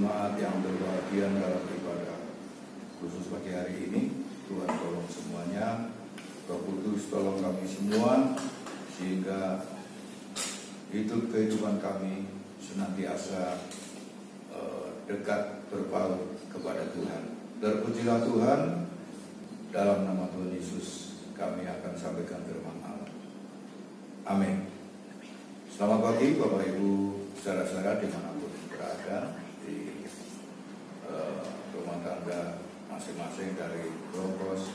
jemaat yang berbahagia dalam ibadah khusus pagi hari ini. Tuhan tolong semuanya, Roh Kudus tolong kami semua, sehingga kehidupan kami senantiasa dekat berpaut kepada Tuhan. Terpujilah Tuhan, dalam nama Tuhan Yesus kami akan sampaikan firman Allah. Amin. Selamat pagi Bapak Ibu, saudara-saudara dimanapun berada di rumah tangga masing-masing, dari Bronx,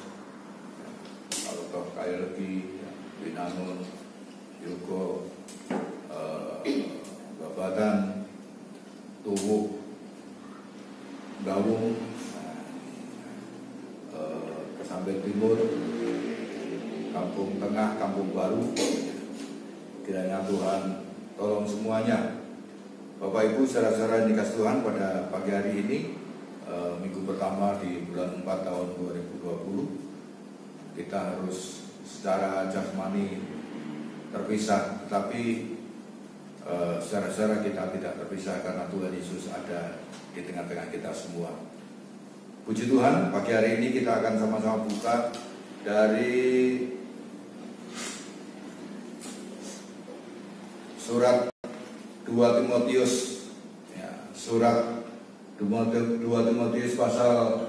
Alto KLB, Binangun, Yugo, Babatan, Tubuh, Gawung, Kesamben Timur, Kampung Tengah, Kampung Baru. Kiranya Tuhan tolong semuanya. Bapak Ibu, saudara-saudara yang dikasih Tuhan, pada pagi hari ini, minggu pertama di bulan 4 tahun 2020, kita harus secara jasmani terpisah, tetapi saudara-saudara kita tidak terpisah karena Tuhan Yesus ada di tengah-tengah kita semua. Puji Tuhan, pagi hari ini kita akan sama-sama buka dari surat 2 Timotius, ya, surat 2 Timotius pasal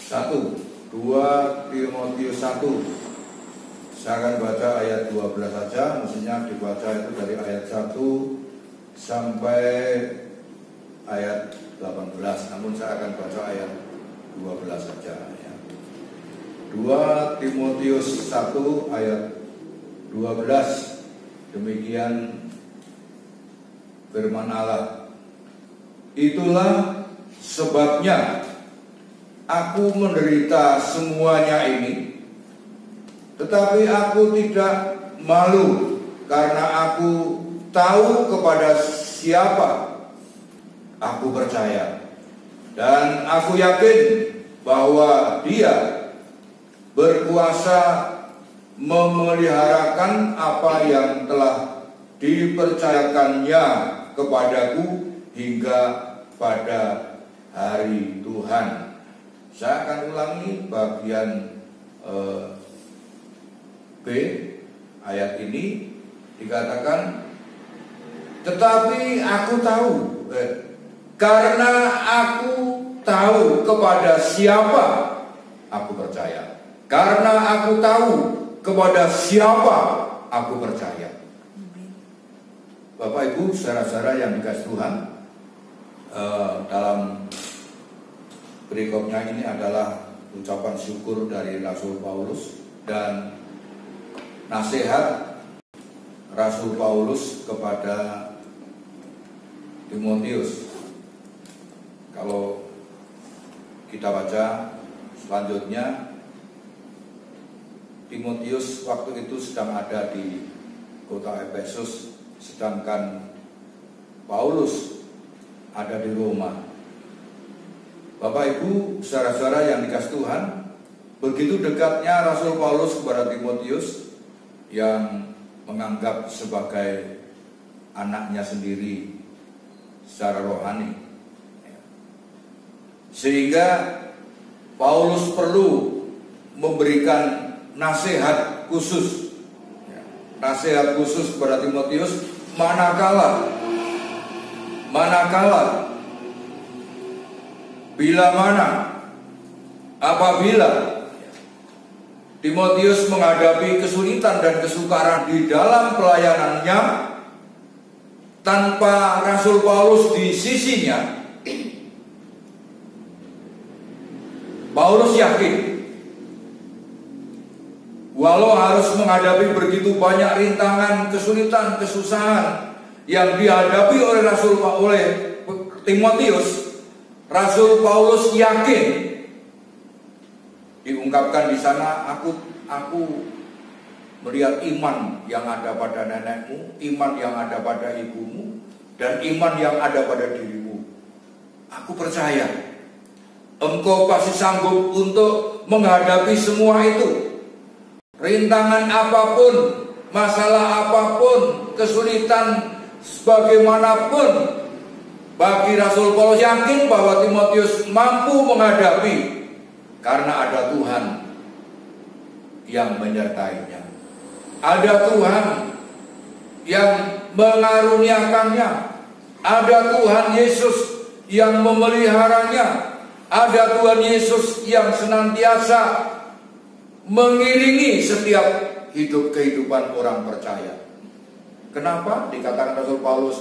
1, 2 Timotius 1. Saya akan baca ayat 12 saja, mestinya dibaca itu dari ayat 1 sampai ayat 18, namun saya akan baca ayat 12 saja, ya. 2 Timotius 1 ayat 12, demikian firman Allah. Itulah sebabnya aku menderita semuanya ini, tetapi aku tidak malu, karena aku tahu kepada siapa aku percaya, dan aku yakin bahwa Dia berkuasa memeliharakan apa yang telah dipercayakannya kepadaku hingga pada hari Tuhan. Saya akan ulangi bagian B ayat ini, dikatakan tetapi aku tahu, karena aku tahu kepada siapa aku percaya. Karena aku tahu kepada siapa aku percaya. Bapak Ibu, saudara-saudara yang dikasih Tuhan, dalam perikopnya ini adalah ucapan syukur dari Rasul Paulus dan nasihat Rasul Paulus kepada Timotius. Kalau kita baca selanjutnya, Timotius waktu itu sedang ada di kota Efesus, sedangkan Paulus ada di Roma. Bapak Ibu, saudara-saudara yang dikasih Tuhan, begitu dekatnya Rasul Paulus kepada Timotius yang menganggap sebagai anaknya sendiri secara rohani, sehingga Paulus perlu memberikan nasihat khusus kepada Timotius, manakala apabila Timotius menghadapi kesulitan dan kesukaran di dalam pelayanannya tanpa Rasul Paulus di sisinya. Paulus yakin, walau harus menghadapi begitu banyak rintangan, kesulitan, kesusahan yang dihadapi oleh Timotius, Rasul Paulus yakin, diungkapkan di sana, aku melihat iman yang ada pada nenekmu, iman yang ada pada ibumu, dan iman yang ada pada dirimu. Aku percaya engkau pasti sanggup untuk menghadapi semua itu. Rintangan apapun, masalah apapun, kesulitan sebagaimanapun Bagi Rasul Paulus yakin bahwa Timotius mampu menghadapi karena ada Tuhan yang menyertainya. Ada Tuhan yang mengaruniakannya. Ada Tuhan Yesus yang memeliharanya. Ada Tuhan Yesus yang senantiasa mengiringi setiap kehidupan orang percaya. Kenapa dikatakan Rasul Paulus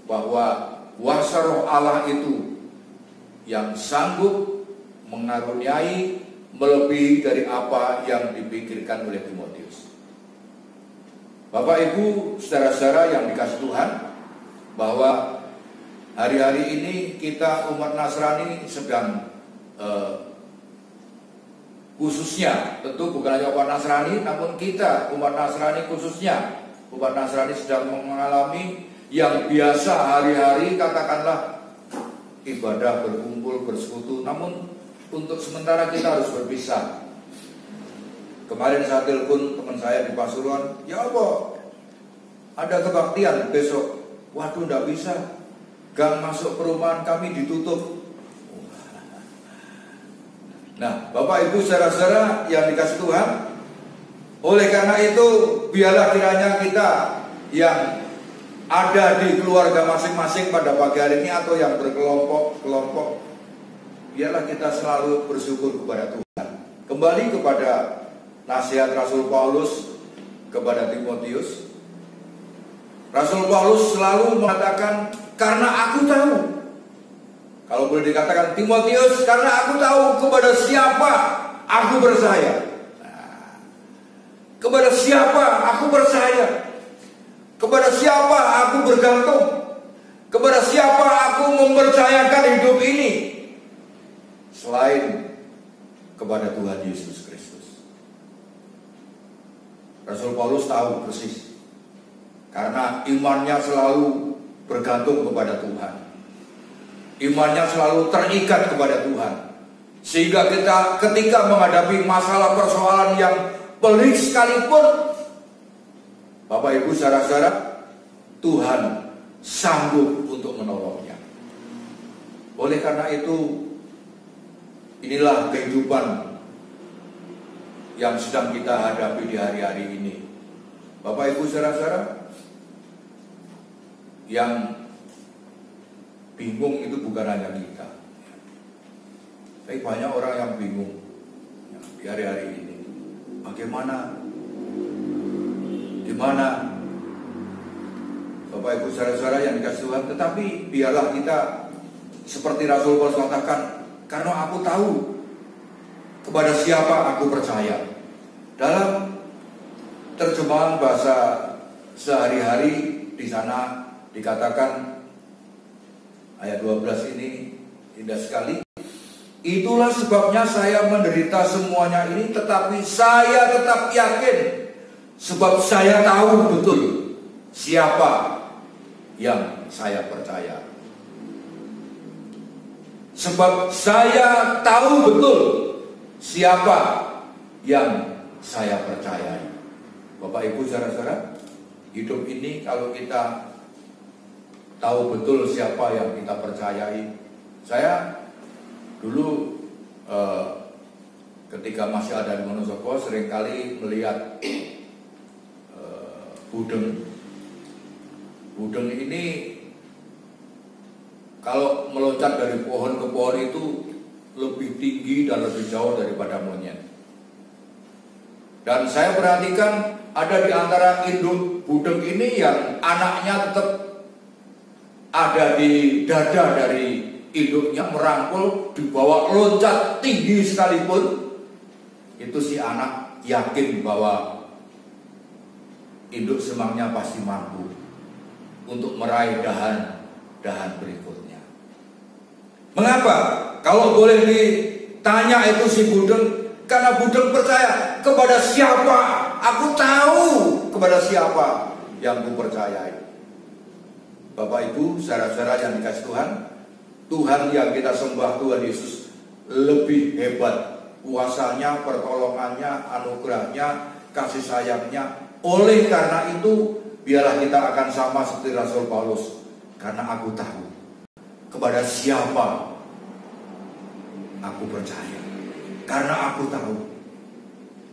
bahwa kuasa Roh Allah itu yang sanggup mengaruniai melebihi dari apa yang dipikirkan oleh Timotius. Bapak Ibu, saudara-saudara yang dikasihi Tuhan, bahwa hari-hari ini kita umat Nasrani sedang khususnya, tentu bukan hanya umat Nasrani, namun kita umat Nasrani khususnya, umat Nasrani sedang mengalami yang biasa hari-hari, katakanlah ibadah, berkumpul, bersekutu, namun untuk sementara kita harus berpisah. Kemarin saya telepon teman saya di Pasuruan, ya apa? Ada kebaktian besok. Waduh, enggak bisa. Gang masuk perumahan kami ditutup. Nah, Bapak Ibu saudara-saudara yang dikasihi Tuhan, oleh karena itu biarlah kiranya kita yang ada di keluarga masing-masing pada pagi hari ini atau yang berkelompok-kelompok, biarlah kita selalu bersyukur kepada Tuhan. Kembali kepada nasihat Rasul Paulus kepada Timotius. Rasul Paulus selalu mengatakan, karena aku tahu. Kalau boleh dikatakan, Timotius, karena aku tahu kepada siapa aku percaya. Nah, kepada siapa aku percaya. Kepada siapa aku bergantung. Kepada siapa aku mempercayakan hidup ini. Selain kepada Tuhan Yesus Kristus. Rasul Paulus tahu persis. Karena imannya selalu bergantung kepada Tuhan. Imannya selalu terikat kepada Tuhan. Sehingga kita ketika menghadapi masalah persoalan yang pelik sekalipun, Bapak Ibu saudara-saudara, Tuhan sanggup untuk menolongnya. Oleh karena itu, inilah kehidupan yang sedang kita hadapi di hari-hari ini. Bapak Ibu saudara-saudara, yang bingung itu bukan hanya kita, tapi banyak orang yang bingung di hari-hari ini. Bagaimana? Gimana? Bapak Ibu saudara-saudara yang dikasihi Tuhan, tetapi biarlah kita seperti Rasul Paulus katakan, karena aku tahu kepada siapa aku percaya. Dalam terjemahan bahasa sehari-hari di sana dikatakan ayat 12 ini indah sekali. Itulah sebabnya saya menderita semuanya ini, tetapi saya tetap yakin, sebab saya tahu betul siapa yang saya percaya. Sebab saya tahu betul siapa yang saya percayai. Bapak Ibu saudara-saudara, hidup ini kalau kita tahu betul siapa yang kita percayai. Saya dulu ketika masih ada di Wonosobo seringkali melihat budeng. Budeng ini kalau meloncat dari pohon ke pohon itu lebih tinggi dan lebih jauh daripada monyet. Dan saya perhatikan ada di antara induk budeng ini yang anaknya tetap ada di dada dari induknya, merangkul, dibawa loncat tinggi sekalipun, itu si anak yakin bahwa induk semangnya pasti mampu untuk meraih dahan berikutnya. Mengapa? Kalau boleh ditanya itu si budeng, karena budeng percaya kepada siapa, aku tahu kepada siapa yang ku percayai. Bapak Ibu, saudara-saudara yang dikasihi Tuhan, Tuhan yang kita sembah, Tuhan Yesus, lebih hebat kuasanya, pertolongannya, anugerahnya, kasih sayangnya. Oleh karena itu, biarlah kita akan sama seperti Rasul Paulus, karena aku tahu kepada siapa aku percaya. Karena aku tahu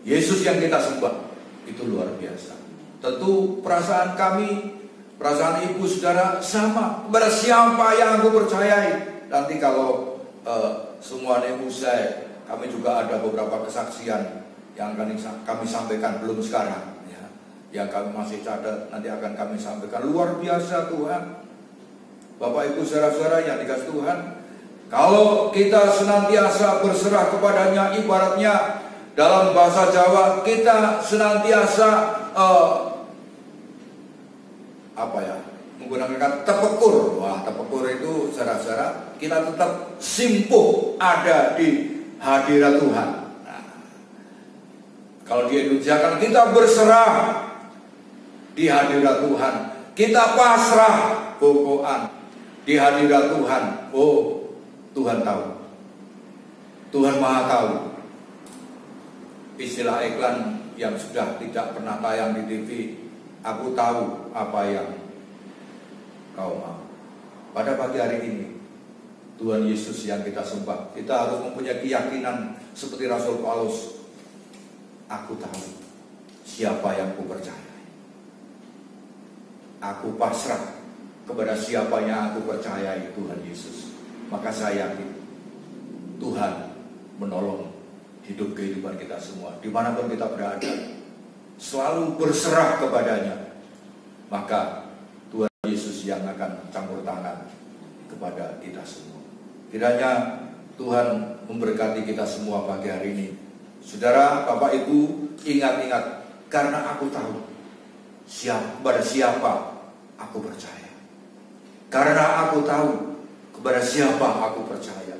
Yesus yang kita sembah itu luar biasa. Tentu perasaan kami, perasaan ibu saudara sama. Kepada siapa yang aku percayai. Nanti kalau semuanya usai, kami juga ada beberapa kesaksian yang akan kami sampaikan, belum sekarang ya. Yang kami masih catat, nanti akan kami sampaikan. Luar biasa Tuhan. Bapak ibu saudara-saudara yang dikasih Tuhan, kalau kita senantiasa berserah kepadanya, ibaratnya dalam bahasa Jawa kita senantiasa menggunakan kata tepekur. Wah, tepekur itu saudara-saudara, kita tetap simpuh ada di hadirat Tuhan. Nah, kalau di Indonesia kan kita berserah di hadirat Tuhan, kita pasrah bokoan di hadirat Tuhan. Oh, Tuhan tahu, Tuhan Maha tahu. Istilah iklan yang sudah tidak pernah tayang di TV, aku tahu apa yang kau mau. Pada pagi hari ini, Tuhan Yesus yang kita sembah, kita harus mempunyai keyakinan seperti Rasul Paulus. Aku tahu siapa yang ku percaya. Aku pasrah kepada siapa yang aku percayai, Tuhan Yesus. Maka saya yakin Tuhan menolong hidup kehidupan kita semua, dimanapun kita berada, selalu berserah kepadanya. Maka Tuhan Yesus yang akan campur tangan kepada kita semua. Kiranya Tuhan memberkati kita semua pagi hari ini. Saudara, Bapak Ibu, ingat-ingat, karena aku tahu kepada siapa aku percaya. Karena aku tahu kepada siapa aku percaya.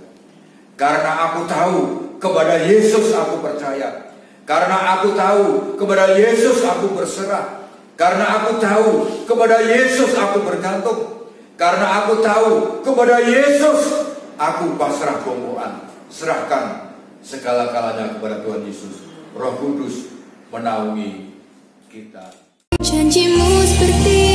Karena aku tahu kepada Yesus aku percaya. Karena aku tahu kepada Yesus aku berserah. Karena aku tahu kepada Yesus aku bergantung. Karena aku tahu kepada Yesus aku pasrah bokoan. Serahkan segala-galanya kepada Tuhan Yesus. Roh Kudus menaungi kita. Janjimu seperti